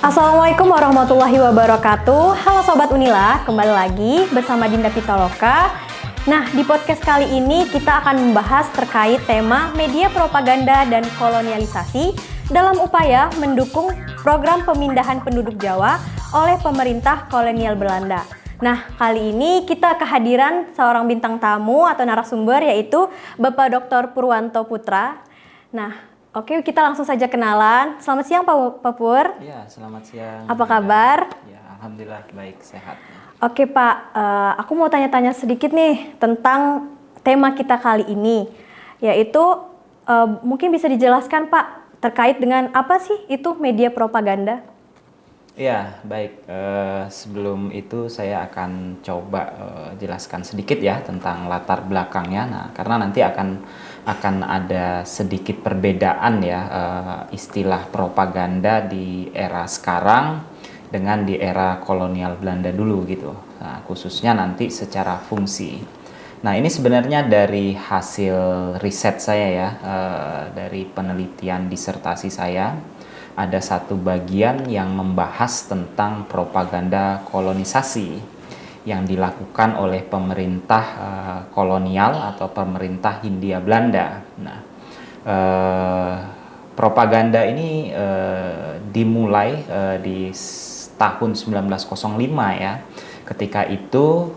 Assalamualaikum warahmatullahi wabarakatuh. Halo Sobat Unila, kembali lagi bersama Dinda Pitaloka. Nah, di podcast kali ini kita akan membahas terkait tema media propaganda dan kolonialisasi dalam upaya mendukung program pemindahan penduduk Jawa oleh pemerintah kolonial Belanda. Nah, kali ini kita kehadiran seorang bintang tamu atau narasumber yaitu Bapak Dr. Purwanto Putra. Nah, oke, kita langsung saja kenalan. Selamat siang Pak Pur. Ya, selamat siang. Apa kabar? Ya, alhamdulillah baik, sehat. Oke Pak, aku mau tanya-tanya sedikit nih tentang tema kita kali ini, yaitu mungkin bisa dijelaskan Pak terkait dengan apa sih itu media propaganda? Ya, baik. Sebelum itu saya akan coba jelaskan sedikit ya tentang latar belakangnya. Nah, karena nanti akan ada sedikit perbedaan ya istilah propaganda di era sekarang dengan di era kolonial Belanda dulu gitu. Nah, khususnya nanti secara fungsi. Nah, ini sebenarnya dari hasil riset saya ya, dari penelitian disertasi saya. Ada satu bagian yang membahas tentang propaganda kolonisasi yang dilakukan oleh pemerintah kolonial atau pemerintah Hindia Belanda. Nah, propaganda ini dimulai di tahun 1905 ya. Ketika itu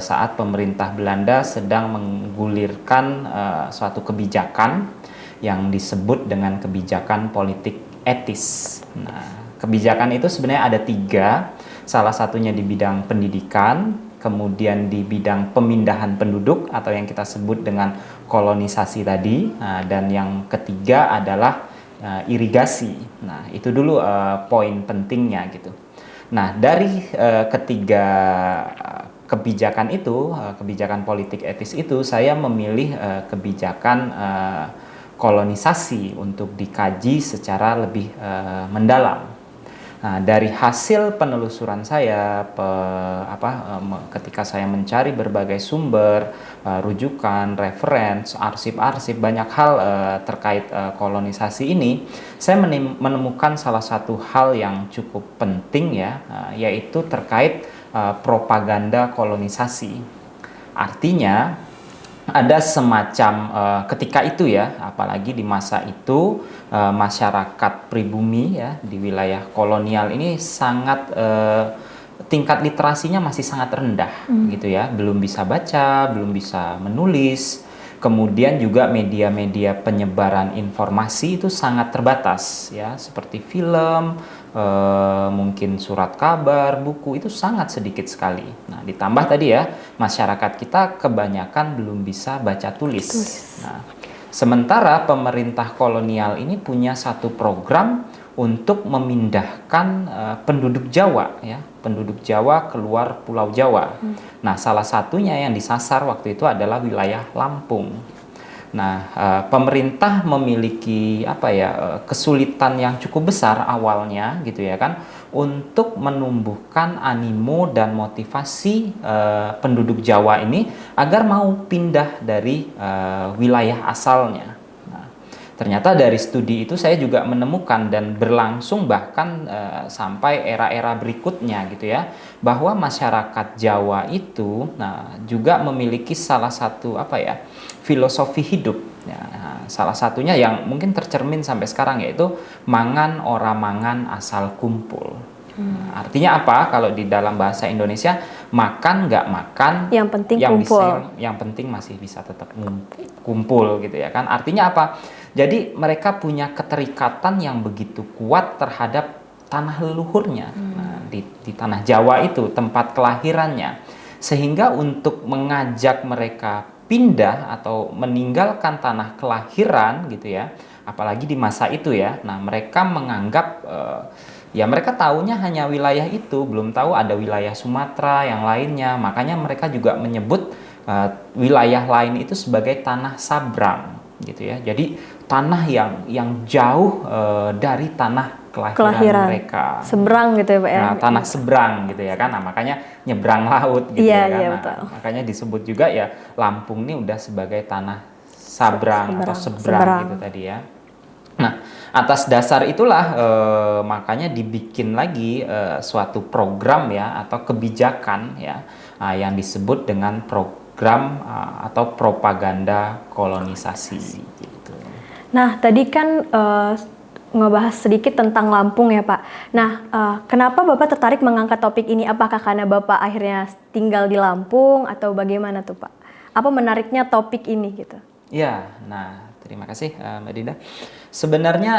saat pemerintah Belanda sedang menggulirkan suatu kebijakan yang disebut dengan kebijakan politik etis. Nah, kebijakan itu sebenarnya ada 3, salah satunya di bidang pendidikan, kemudian di bidang pemindahan penduduk atau yang kita sebut dengan kolonisasi tadi, dan yang ketiga adalah irigasi. Nah, itu dulu poin pentingnya gitu. Nah, dari ketiga kebijakan itu, kebijakan politik etis itu, saya memilih kebijakan kolonisasi untuk dikaji secara lebih mendalam. Nah, dari hasil penelusuran saya, ketika saya mencari berbagai sumber, rujukan, referensi, arsip-arsip, banyak hal terkait kolonisasi ini, saya menemukan salah satu hal yang cukup penting ya, yaitu terkait propaganda kolonisasi. Artinya, ada semacam ketika itu ya, apalagi di masa itu masyarakat pribumi ya di wilayah kolonial ini sangat tingkat literasinya masih sangat rendah gitu ya, belum bisa baca, belum bisa menulis. Kemudian juga media-media penyebaran informasi itu sangat terbatas ya, seperti film, mungkin surat kabar, buku itu sangat sedikit sekali. Nah, ditambah tadi ya, masyarakat kita kebanyakan belum bisa baca tulis. Nah, sementara pemerintah kolonial ini punya satu program untuk memindahkan penduduk Jawa ya, penduduk Jawa keluar Pulau Jawa. Nah, salah satunya yang disasar waktu itu adalah wilayah Lampung. Nah, pemerintah memiliki kesulitan yang cukup besar awalnya gitu ya kan, untuk menumbuhkan animo dan motivasi penduduk Jawa ini agar mau pindah dari wilayah asalnya. Ternyata dari studi itu saya juga menemukan dan berlangsung bahkan sampai era-era berikutnya gitu ya, bahwa masyarakat Jawa itu juga memiliki salah satu filosofi hidup ya, salah satunya yang mungkin tercermin sampai sekarang, yaitu mangan ora mangan asal kumpul. Artinya apa? Kalau di dalam bahasa Indonesia, makan nggak makan, yang penting kumpul. yang penting masih bisa tetap kumpul gitu ya kan. Artinya apa? Jadi mereka punya keterikatan yang begitu kuat terhadap tanah leluhurnya. Nah, di tanah Jawa itu tempat kelahirannya, sehingga untuk mengajak mereka pindah atau meninggalkan tanah kelahiran gitu ya, apalagi di masa itu ya. Nah, mereka menganggap mereka taunya hanya wilayah itu, belum tahu ada wilayah Sumatera yang lainnya. Makanya mereka juga menyebut wilayah lain itu sebagai tanah sabrang gitu ya. Jadi tanah yang jauh dari tanah kelahiran mereka. Seberang gitu ya Pak ya. Nah, tanah seberang gitu ya kan. Nah, makanya nyebrang laut gitu ya kan. Nah, makanya disebut juga ya Lampung ini udah sebagai tanah sabrang atau seberang gitu tadi ya. Nah, atas dasar itulah makanya dibikin lagi suatu program ya atau kebijakan ya yang disebut dengan program atau propaganda kolonisasi gitu. Nah, tadi kan ngebahas sedikit tentang Lampung ya Pak. Nah, kenapa Bapak tertarik mengangkat topik ini? Apakah karena Bapak akhirnya tinggal di Lampung atau bagaimana tuh Pak? Apa menariknya topik ini gitu? Ya, nah terima kasih Mbak Dinda. Sebenarnya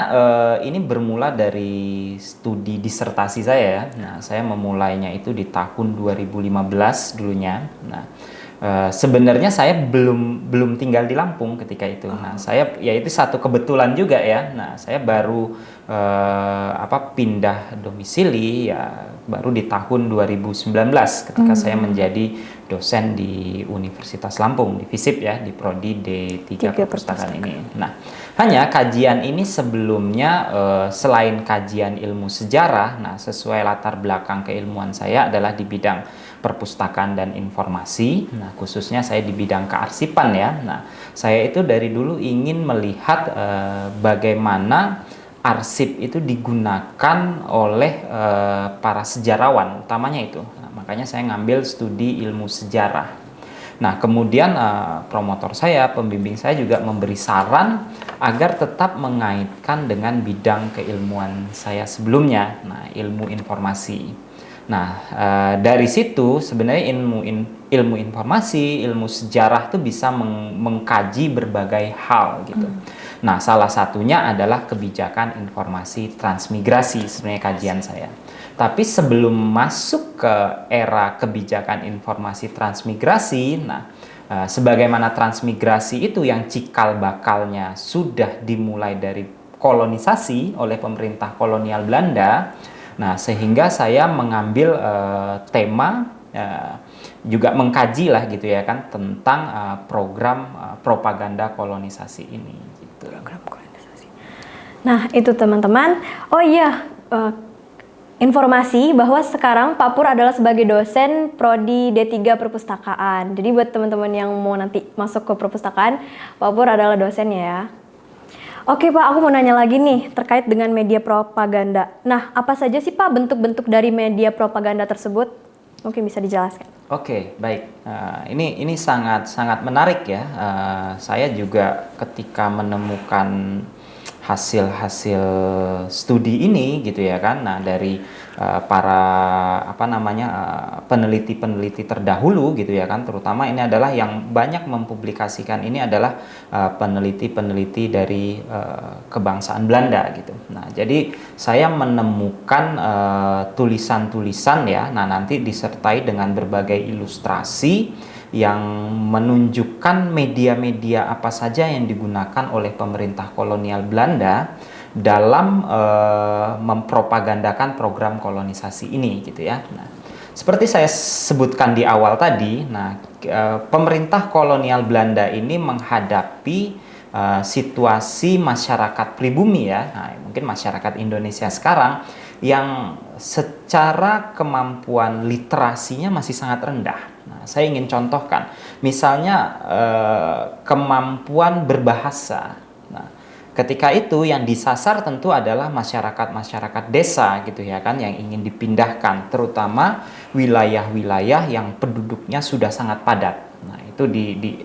ini bermula dari studi disertasi saya ya. Nah, saya memulainya itu di tahun 2015 dulunya. Nah, sebenarnya saya belum tinggal di Lampung ketika itu. Nah, saya ya itu satu kebetulan juga ya. Nah, saya baru pindah domisili ya baru di tahun 2019 ketika saya menjadi dosen di Universitas Lampung di FISIP ya di prodi D3 Perpustakaan ini. Nah, hanya kajian ini sebelumnya selain kajian ilmu sejarah, nah sesuai latar belakang keilmuan saya adalah di bidang perpustakaan dan informasi. Nah, khususnya saya di bidang kearsipan ya. Nah, saya itu dari dulu ingin melihat bagaimana arsip itu digunakan oleh para sejarawan, utamanya itu. Nah, makanya saya ngambil studi ilmu sejarah. Nah, kemudian promotor saya, pembimbing saya juga memberi saran agar tetap mengaitkan dengan bidang keilmuan saya sebelumnya, nah ilmu informasi. Nah, dari situ sebenarnya ilmu informasi, ilmu sejarah itu bisa mengkaji berbagai hal gitu. Nah, salah satunya adalah kebijakan informasi transmigrasi sebenarnya kajian saya. Tapi sebelum masuk ke era kebijakan informasi transmigrasi, nah sebagaimana transmigrasi itu yang cikal bakalnya sudah dimulai dari kolonisasi oleh pemerintah kolonial Belanda. Nah, sehingga saya mengambil tema juga mengkaji lah gitu ya kan tentang program propaganda kolonisasi ini gitu. Program kolonisasi. Nah, itu teman-teman. Oh iya, informasi bahwa sekarang Pak Pur adalah sebagai dosen prodi D3 Perpustakaan. Jadi buat teman-teman yang mau nanti masuk ke perpustakaan, Pak Pur adalah dosennya ya. Oke Pak, aku mau nanya lagi nih terkait dengan media propaganda. Nah, apa saja sih Pak bentuk-bentuk dari media propaganda tersebut? Mungkin bisa dijelaskan. Oke, baik. Ini sangat menarik ya. Saya juga ketika menemukan hasil-hasil studi ini gitu ya kan. Nah, dari para peneliti-peneliti terdahulu gitu ya kan, terutama ini adalah yang banyak mempublikasikan ini adalah peneliti-peneliti dari kebangsaan Belanda gitu. Nah, jadi saya menemukan tulisan-tulisan ya. Nah, nanti disertai dengan berbagai ilustrasi yang menunjukkan media-media apa saja yang digunakan oleh pemerintah kolonial Belanda dalam mempropagandakan program kolonisasi ini gitu ya. Nah, seperti saya sebutkan di awal tadi, nah pemerintah kolonial Belanda ini menghadapi situasi masyarakat pribumi ya. Nah, mungkin masyarakat Indonesia sekarang yang secara kemampuan literasinya masih sangat rendah. Nah, saya ingin contohkan, misalnya kemampuan berbahasa. Nah, ketika itu yang disasar tentu adalah masyarakat-masyarakat desa gitu ya kan, yang ingin dipindahkan, terutama wilayah-wilayah yang penduduknya sudah sangat padat. Nah, itu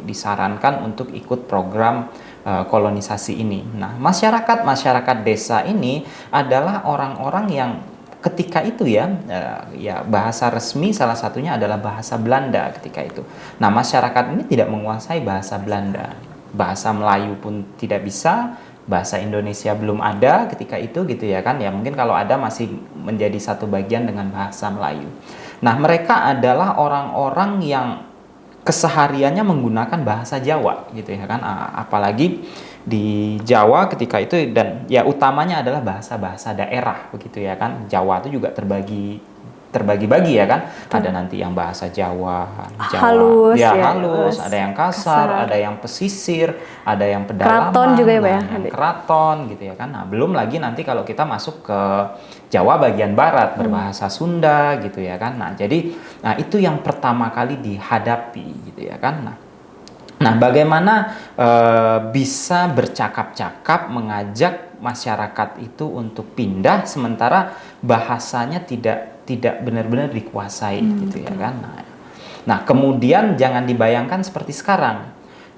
disarankan untuk ikut program kolonisasi ini. Nah, masyarakat desa ini adalah orang-orang yang ketika itu ya bahasa resmi salah satunya adalah bahasa Belanda ketika itu. Nah, masyarakat ini tidak menguasai bahasa Belanda. Bahasa Melayu pun tidak bisa, bahasa Indonesia belum ada ketika itu gitu ya kan. Ya mungkin kalau ada masih menjadi satu bagian dengan bahasa Melayu. Nah, mereka adalah orang-orang yang kesehariannya menggunakan bahasa Jawa gitu ya kan, apalagi di Jawa ketika itu, dan ya utamanya adalah bahasa-bahasa daerah begitu ya kan. Jawa itu juga terbagi-bagi ya kan. Ada nanti yang bahasa Jawa halus, halus, ada yang kasar, ada yang pesisir, ada yang pedalaman, keraton juga ya Pak ya? yang keraton gitu ya kan. Nah, belum lagi nanti kalau kita masuk ke Jawa bagian barat berbahasa Sunda gitu ya kan. Nah, jadi itu yang pertama kali dihadapi gitu ya kan. Nah, bagaimana bisa bercakap-cakap mengajak masyarakat itu untuk pindah, sementara bahasanya tidak benar-benar dikuasai gitu ya kan. Nah, kemudian jangan dibayangkan seperti sekarang.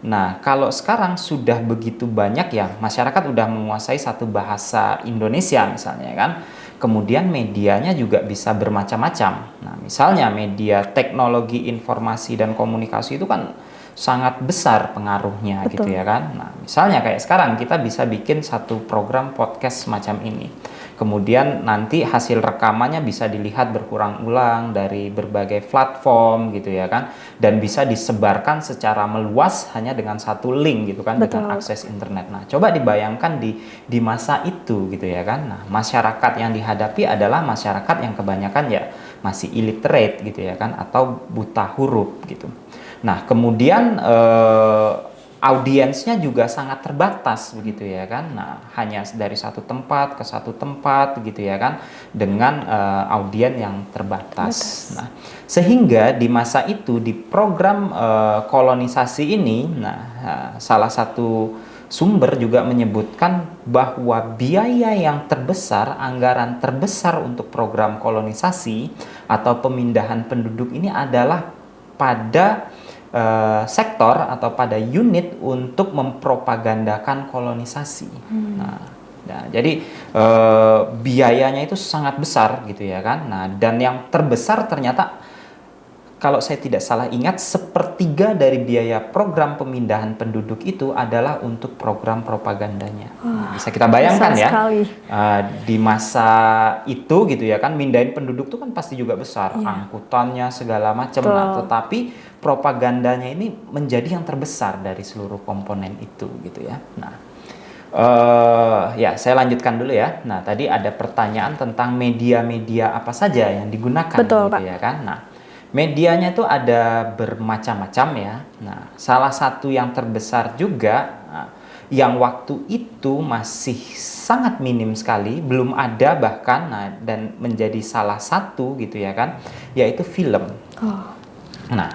Nah, kalau sekarang sudah begitu banyak ya, masyarakat udah menguasai satu bahasa Indonesia misalnya kan. Kemudian medianya juga bisa bermacam-macam. Nah, misalnya media teknologi informasi dan komunikasi itu kan sangat besar pengaruhnya. Betul. Gitu ya kan. Nah, misalnya kayak sekarang kita bisa bikin satu program podcast semacam ini. Kemudian nanti hasil rekamannya bisa dilihat berulang-ulang dari berbagai platform gitu ya kan, dan bisa disebarkan secara meluas hanya dengan satu link gitu kan. Betul. Dengan akses internet. Nah, coba dibayangkan di masa itu gitu ya kan. Nah, masyarakat yang dihadapi adalah masyarakat yang kebanyakan ya masih illiterate gitu ya kan, atau buta huruf gitu. Nah, kemudian audiensnya juga sangat terbatas begitu ya kan. Nah, hanya dari satu tempat ke satu tempat gitu ya kan, dengan audiens yang terbatas. Nah, sehingga di masa itu di program kolonisasi ini, salah satu sumber juga menyebutkan bahwa biaya yang terbesar, anggaran terbesar untuk program kolonisasi atau pemindahan penduduk ini adalah pada sektor atau pada unit untuk mempropagandakan kolonisasi. Nah, jadi biayanya itu sangat besar gitu ya kan. Nah, dan yang terbesar ternyata kalau saya tidak salah ingat, sepertiga dari biaya program pemindahan penduduk itu adalah untuk program propagandanya. Bisa kita bayangkan ya, di masa itu gitu ya kan, mindahin penduduk itu kan pasti juga besar, angkutannya segala macam. Nah, tetapi propagandanya ini menjadi yang terbesar dari seluruh komponen itu gitu ya. Nah, ya saya lanjutkan dulu ya. Nah, tadi ada pertanyaan tentang media-media apa saja yang digunakan. Betul, gitu Pak. Ya kan. Nah, medianya itu ada bermacam-macam ya. Nah, salah satu yang terbesar juga yang waktu itu masih sangat minim sekali, belum ada bahkan, dan menjadi salah satu gitu ya kan, yaitu film. Nah,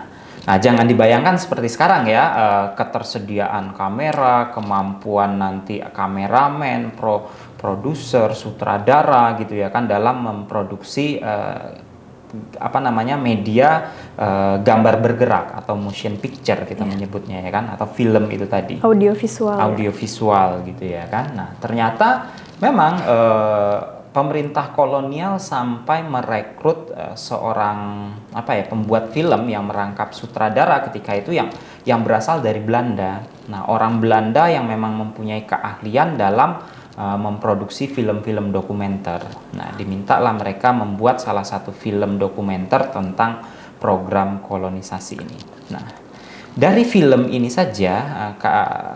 jangan dibayangkan seperti sekarang ya, ketersediaan kamera, kemampuan nanti kameramen, produser, sutradara gitu ya kan, dalam memproduksi media gambar bergerak atau motion picture kita menyebutnya ya kan, atau film itu tadi, audiovisual gitu ya kan. Nah, ternyata memang pemerintah kolonial sampai merekrut seorang pembuat film yang merangkap sutradara ketika itu yang berasal dari Belanda. Nah, orang Belanda yang memang mempunyai keahlian dalam memproduksi film-film dokumenter. Nah, dimintalah mereka membuat salah satu film dokumenter tentang program kolonisasi ini. Nah, dari film ini saja,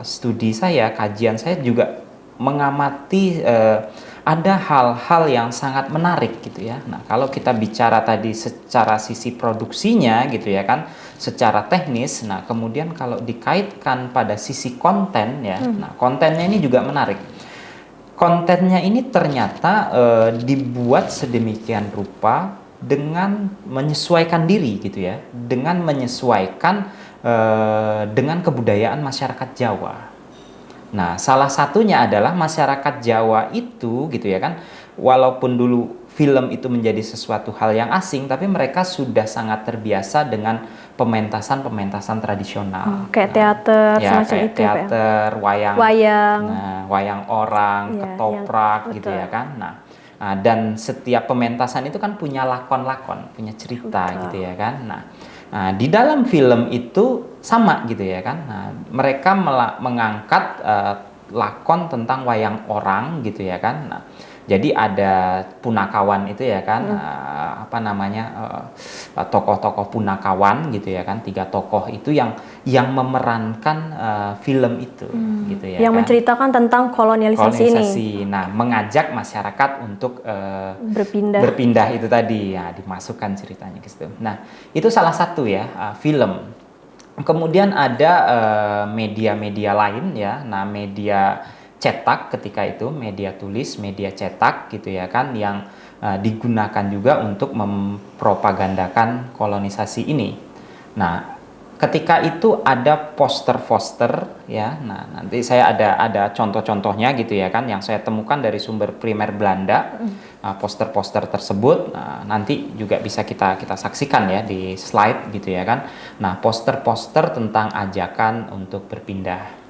studi saya, kajian saya juga mengamati ada hal-hal yang sangat menarik gitu ya. Nah, kalau kita bicara tadi secara sisi produksinya gitu ya kan, secara teknis, nah kemudian kalau dikaitkan pada sisi konten ya, nah kontennya ini juga menarik. Kontennya ini ternyata dibuat sedemikian rupa dengan menyesuaikan diri gitu ya, dengan menyesuaikan dengan kebudayaan masyarakat Jawa. Nah, salah satunya adalah masyarakat Jawa itu gitu ya kan, walaupun dulu film itu menjadi sesuatu hal yang asing, tapi mereka sudah sangat terbiasa dengan pementasan tradisional. Kayak teater semacam kayak itu teater, ya? wayang orang, ketoprak gitu ya kan. Nah, dan setiap pementasan itu kan punya lakon-lakon, punya cerita gitu ya kan. Nah, di dalam film itu sama gitu ya kan. Nah, mereka mengangkat lakon tentang wayang orang gitu ya kan. Nah, jadi ada punakawan itu ya kan, tokoh-tokoh punakawan gitu ya kan, 3 tokoh itu yang memerankan film itu gitu ya yang kan. menceritakan tentang kolonialisasi ini. Nah, mengajak masyarakat untuk berpindah itu tadi ya, dimasukkan ceritanya gitu. Nah, itu salah satu ya, film. Kemudian ada media-media lain ya. Nah, media cetak ketika itu, media tulis, media cetak gitu ya kan, yang digunakan juga untuk mempropagandakan kolonisasi ini. Nah, ketika itu ada poster-poster ya. Nah, nanti saya ada contoh-contohnya gitu ya kan yang saya temukan dari sumber primer Belanda. Nah, poster-poster tersebut nanti juga bisa kita saksikan ya di slide gitu ya kan. Nah, poster-poster tentang ajakan untuk berpindah.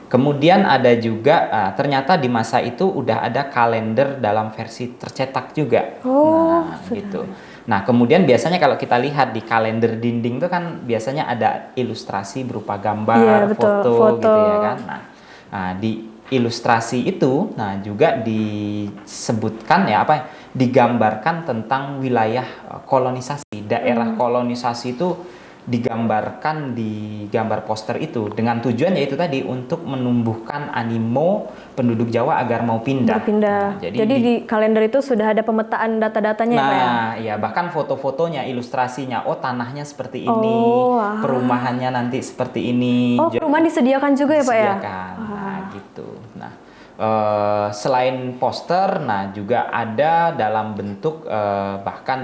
Kemudian ada juga ternyata di masa itu udah ada kalender dalam versi tercetak juga. Oh, Nah, sudah. gitu. Nah, kemudian biasanya kalau kita lihat di kalender dinding itu kan biasanya ada ilustrasi berupa gambar, Iya, betul, foto gitu ya foto. kan. Nah, di ilustrasi itu juga disebutkan ya digambarkan tentang wilayah kolonisasi, daerah kolonisasi itu digambarkan di gambar poster itu dengan tujuan yaitu tadi untuk menumbuhkan animo penduduk Jawa agar mau pindah. Berpindah. Nah, Jadi di kalender itu sudah ada pemetaan data-datanya ya, Pak ya? Nah, ya bahkan foto-fotonya, ilustrasinya, oh tanahnya seperti ini, Oh, perumahannya nanti seperti ini. Oh, perumahan disediakan juga ya, Pak ya? Disediakan. Nah, gitu. Nah, selain poster, nah juga ada dalam bentuk bahkan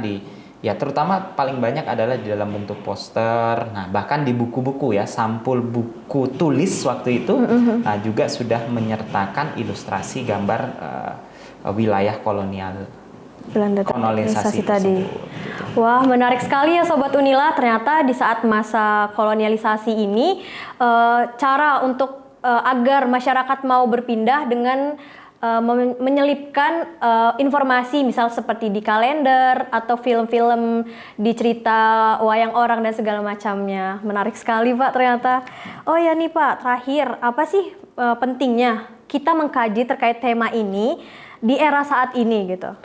ya terutama paling banyak adalah di dalam bentuk poster. Nah, bahkan di buku-buku ya, sampul buku tulis waktu itu, nah juga sudah menyertakan ilustrasi gambar wilayah kolonial. Belanda Kolonialisasi tadi. tersebut, gitu. Wah, menarik sekali ya Sobat Unila. Ternyata di saat masa kolonialisasi ini, cara untuk agar masyarakat mau berpindah dengan menyelipkan informasi, misal seperti di kalender atau film-film di cerita wayang orang dan segala macamnya. Menarik sekali Pak ternyata. Oh ya nih Pak, terakhir apa sih pentingnya kita mengkaji terkait tema ini di era saat ini gitu?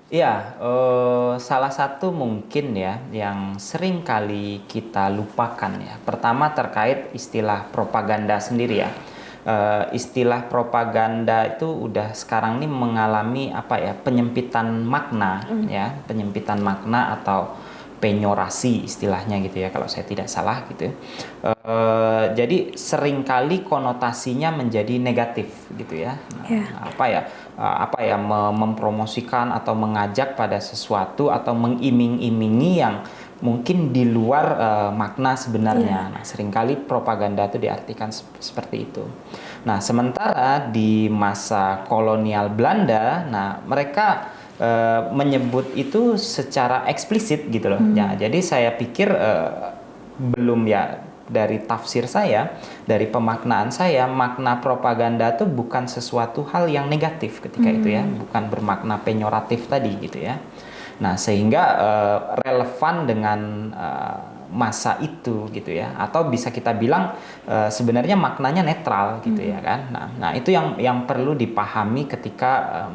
Ya, salah satu mungkin ya yang sering kali kita lupakan ya. Pertama terkait istilah propaganda sendiri ya. Istilah propaganda itu udah sekarang ini mengalami penyempitan makna ya, penyempitan makna atau penyorasi istilahnya gitu ya kalau saya tidak salah gitu. Jadi seringkali konotasinya menjadi negatif gitu ya. Mempromosikan atau mengajak pada sesuatu atau mengiming-imingi yang mungkin di luar makna sebenarnya. Nah, seringkali propaganda itu diartikan seperti itu. Nah, sementara di masa kolonial Belanda, nah mereka menyebut itu secara eksplisit gitu loh. Ya, jadi saya pikir belum ya dari tafsir saya, dari pemaknaan saya, makna propaganda itu bukan sesuatu hal yang negatif ketika itu ya, bukan bermakna penyoratif tadi gitu ya. Nah, sehingga relevan dengan masa itu gitu ya, atau bisa kita bilang sebenarnya maknanya netral gitu ya kan. Nah itu yang perlu dipahami ketika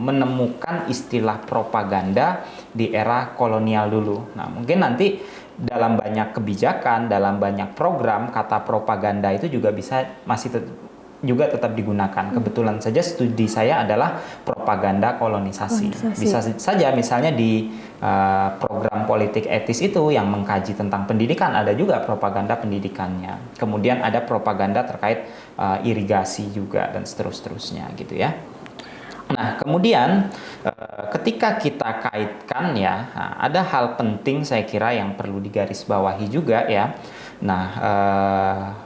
menemukan istilah propaganda di era kolonial dulu. Nah, mungkin nanti dalam banyak kebijakan, dalam banyak program, kata propaganda itu juga masih juga tetap digunakan. Kebetulan saja studi saya adalah propaganda kolonisasi. Bisa saja misalnya di program politik etis itu yang mengkaji tentang pendidikan, ada juga propaganda pendidikannya. Kemudian ada propaganda terkait irigasi juga dan seterusnya gitu ya. Nah, kemudian ketika kita kaitkan ya, ada hal penting saya kira yang perlu digarisbawahi juga ya. Nah,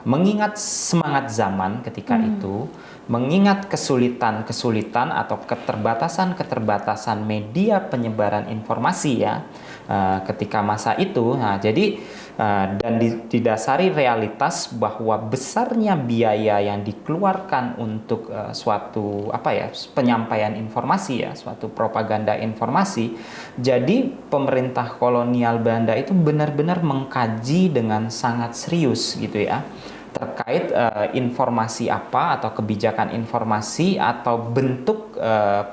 mengingat semangat zaman ketika itu, mengingat kesulitan-kesulitan atau keterbatasan-keterbatasan media penyebaran informasi ya, ketika masa itu. Nah, jadi dan didasari realitas bahwa besarnya biaya yang dikeluarkan untuk suatu penyampaian informasi ya, suatu propaganda informasi. Jadi pemerintah kolonial Belanda itu benar-benar mengkaji dengan sangat serius gitu ya, terkait informasi apa atau kebijakan informasi atau bentuk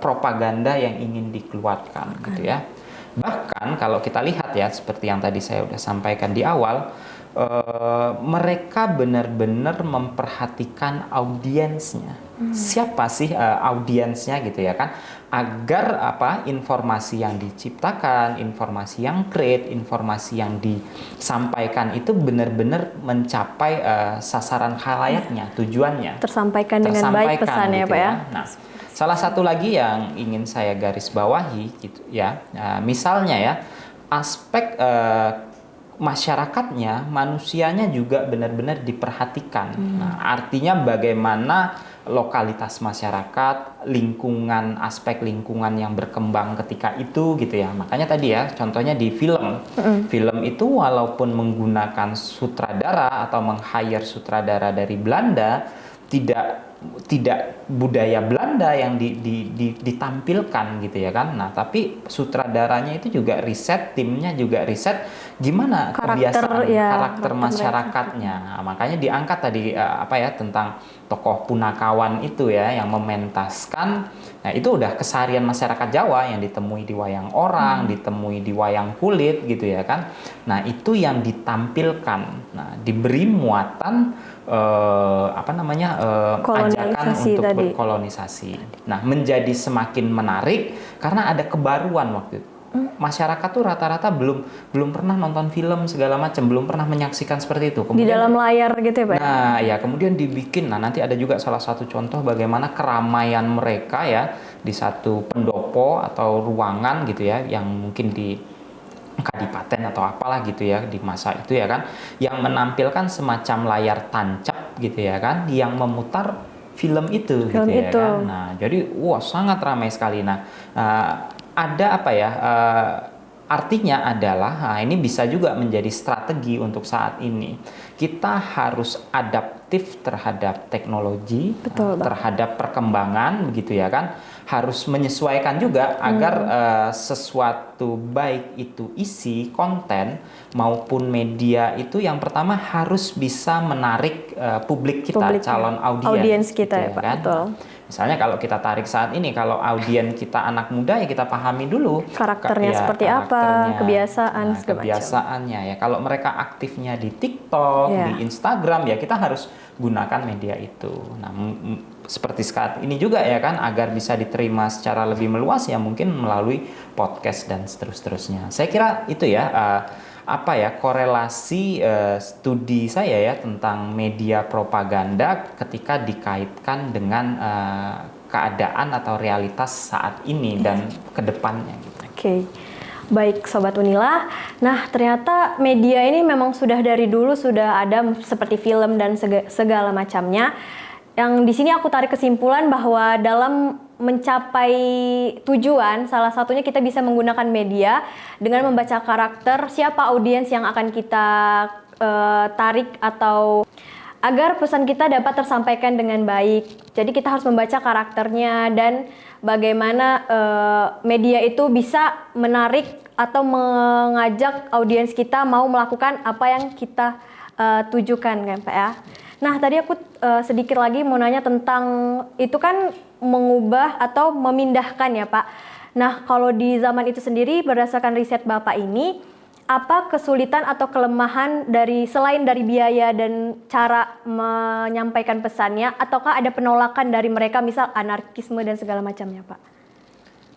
propaganda yang ingin dikeluarkan gitu ya. Bahkan kalau kita lihat ya, seperti yang tadi saya sudah sampaikan di awal, mereka benar-benar memperhatikan audiensnya. Siapa sih audiensnya gitu ya kan? Agar informasi yang diciptakan, informasi yang create, informasi yang disampaikan itu benar-benar mencapai sasaran khalayaknya, tujuannya. Tersampaikan dengan baik pesannya gitu Pak ya. Nah, salah satu lagi yang ingin saya garis bawahi gitu ya, misalnya ya, aspek masyarakatnya, manusianya juga benar-benar diperhatikan. Nah, artinya bagaimana lokalitas masyarakat, lingkungan, aspek lingkungan yang berkembang ketika itu gitu ya. Makanya tadi ya, contohnya di film. Film itu walaupun menggunakan sutradara atau meng-hire sutradara dari Belanda, tidak budaya Belanda yang ditampilkan gitu ya kan. Nah, tapi sutradaranya itu juga riset, timnya juga riset gimana karakter masyarakatnya. Nah, makanya diangkat tadi tentang tokoh Punakawan itu ya yang mementaskan. Nah, itu udah keseharian masyarakat Jawa yang ditemui di wayang orang, ditemui di wayang kulit gitu ya kan. Nah, itu yang ditampilkan. Nah, diberi muatan ajakan untuk berkolonisasi. Nah, menjadi semakin menarik karena ada kebaruan waktu itu. Masyarakat tuh rata-rata belum pernah nonton film segala macam, belum pernah menyaksikan seperti itu. Kemudian, di dalam layar gitu ya, Pak? Nah, ya kemudian dibikin. Nah, nanti ada juga salah satu contoh bagaimana keramaian mereka ya di satu pendopo atau ruangan gitu ya, yang mungkin di kadipaten atau apalah gitu ya di masa itu ya kan, yang menampilkan semacam layar tancap gitu ya kan, yang memutar film itu gitu ya kan. Nah, jadi sangat ramai sekali. Nah, artinya adalah ini bisa juga menjadi strategi untuk saat ini. Kita harus adaptif terhadap teknologi, terhadap perkembangan begitu ya kan. Harus menyesuaikan juga agar sesuatu baik itu isi, konten maupun media itu yang pertama harus bisa menarik publik kita, calon audiens kita ya Pak. Kan? Betul. Misalnya kalau kita tarik saat ini, kalau audiens kita anak muda ya kita pahami dulu karakternya seperti apa, kebiasaannya ya. Kalau mereka aktifnya di TikTok, di Instagram ya kita harus gunakan media itu. Nah, seperti saat ini juga ya kan, agar bisa diterima secara lebih meluas ya mungkin melalui podcast dan seterusnya. Saya kira itu ya korelasi studi saya ya tentang media propaganda ketika dikaitkan dengan keadaan atau realitas saat ini dan kedepannya gitu. Oke. Baik Sobat Unila, nah ternyata media ini memang sudah dari dulu sudah ada seperti film dan segala macamnya. Yang di sini aku tarik kesimpulan bahwa dalam mencapai tujuan, salah satunya kita bisa menggunakan media dengan membaca karakter siapa audiens yang akan kita tarik atau agar pesan kita dapat tersampaikan dengan baik. Jadi kita harus membaca karakternya dan bagaimana media itu bisa menarik atau mengajak audiens kita mau melakukan apa yang kita tujukan kan Pak ya. Nah tadi aku sedikit lagi mau nanya tentang itu kan mengubah atau memindahkan ya Pak. Nah kalau di zaman itu sendiri berdasarkan riset Bapak ini, apa kesulitan atau kelemahan selain dari biaya dan cara menyampaikan pesannya, ataukah ada penolakan dari mereka misal anarkisme dan segala macamnya Pak?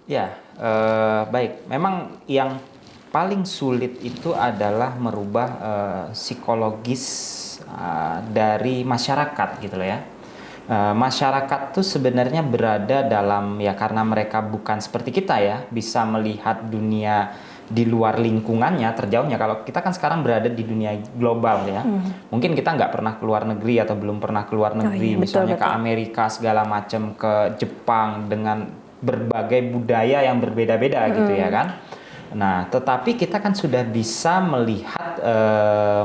Ya, baik. Memang yang paling sulit itu adalah merubah psikologis dari masyarakat gitu loh ya. Masyarakat tuh sebenarnya berada dalam ya karena mereka bukan seperti kita ya, bisa melihat dunia di luar lingkungannya, terjauhnya. Kalau kita kan sekarang berada di dunia global ya, mungkin kita nggak pernah keluar negeri atau belum pernah keluar negeri, misalnya betul. Ke Amerika segala macam, ke Jepang dengan berbagai budaya yang berbeda-beda gitu ya kan. Nah, tetapi kita kan sudah bisa melihat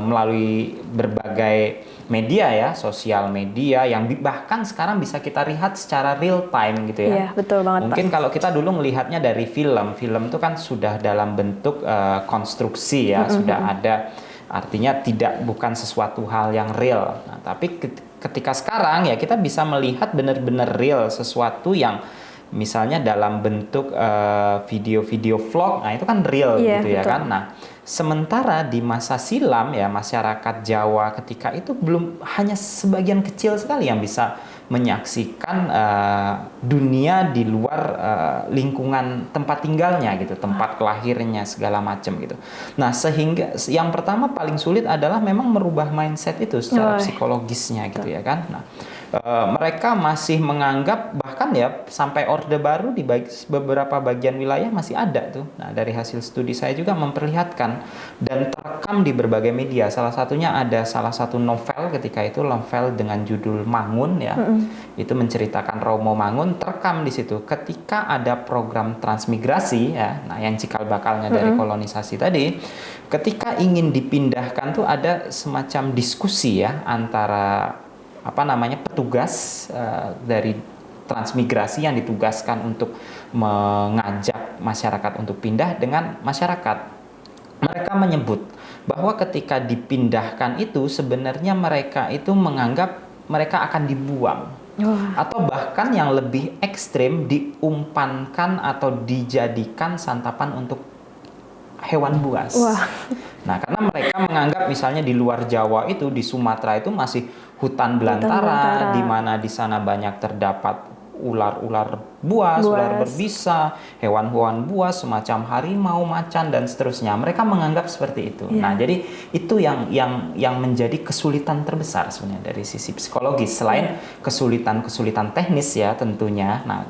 melalui berbagai media ya, sosial media yang bahkan sekarang bisa kita lihat secara real time gitu ya. Iya, betul banget Mungkin Pak. Kalau kita dulu melihatnya dari film itu kan sudah dalam bentuk konstruksi ya, sudah ada, artinya bukan sesuatu hal yang real. Nah, tapi ketika sekarang ya kita bisa melihat benar-benar real sesuatu yang misalnya dalam bentuk video-video vlog, nah itu kan real gitu ya betul. Kan. Nah, sementara di masa silam ya masyarakat Jawa ketika itu belum, hanya sebagian kecil sekali yang bisa menyaksikan dunia di luar lingkungan tempat tinggalnya gitu, tempat lahirnya segala macam gitu. Nah, sehingga yang pertama paling sulit adalah memang merubah mindset itu secara psikologisnya gitu ya kan. Nah, mereka masih menganggap bahkan ya sampai Orde Baru di beberapa bagian wilayah masih ada tuh. Nah, dari hasil studi saya juga memperlihatkan kan, dan terekam di berbagai media. Salah satunya ada salah satu novel ketika itu, novel dengan judul Mangun ya. Itu menceritakan Romo Mangun, terekam di situ ketika ada program transmigrasi ya. Nah, yang cikal bakalnya dari kolonisasi tadi, ketika ingin dipindahkan tuh ada semacam diskusi ya antara petugas dari transmigrasi yang ditugaskan untuk mengajak masyarakat untuk pindah dengan masyarakat. Mereka menyebut bahwa ketika dipindahkan itu sebenarnya mereka itu menganggap mereka akan dibuang. Atau bahkan yang lebih ekstrim, diumpankan atau dijadikan santapan untuk hewan buas. Nah, karena mereka menganggap misalnya di luar Jawa itu, di Sumatera itu masih hutan belantara, di mana di sana banyak terdapat ular-ular buas, ular berbisa, hewan-hewan buas semacam harimau, macan dan seterusnya. Mereka menganggap seperti itu. Nah, jadi itu yang menjadi kesulitan terbesar sebenarnya dari sisi psikologis, selain kesulitan-kesulitan teknis ya tentunya. Nah,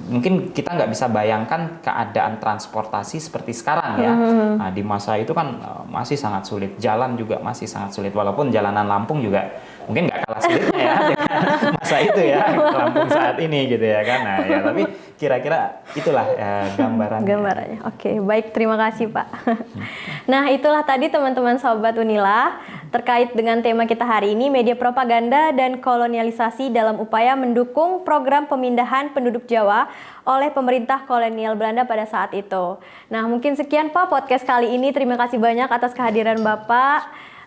mungkin kita nggak bisa bayangkan keadaan transportasi seperti sekarang ya. Nah, di masa itu kan masih sangat sulit, jalan juga masih sangat sulit, walaupun jalanan Lampung juga mungkin nggak kalah sulitnya ya dengan masa itu ya, Lampung saat ini gitu ya kan. Nah, ya, tapi kira-kira itulah gambarannya. Oke, baik, terima kasih Pak. Nah, itulah tadi teman-teman Sobat Unila terkait dengan tema kita hari ini, media propaganda dan kolonialisasi dalam upaya mendukung program pemindahan penduduk Jawa oleh pemerintah kolonial Belanda pada saat itu. Nah, mungkin sekian Pak podcast kali ini. Terima kasih banyak atas kehadiran Bapak.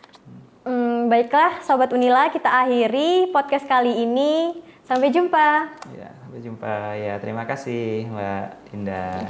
Baiklah Sobat Unila, kita akhiri podcast kali ini. Sampai jumpa. Ya, sampai jumpa. Ya, terima kasih Mbak Dinda.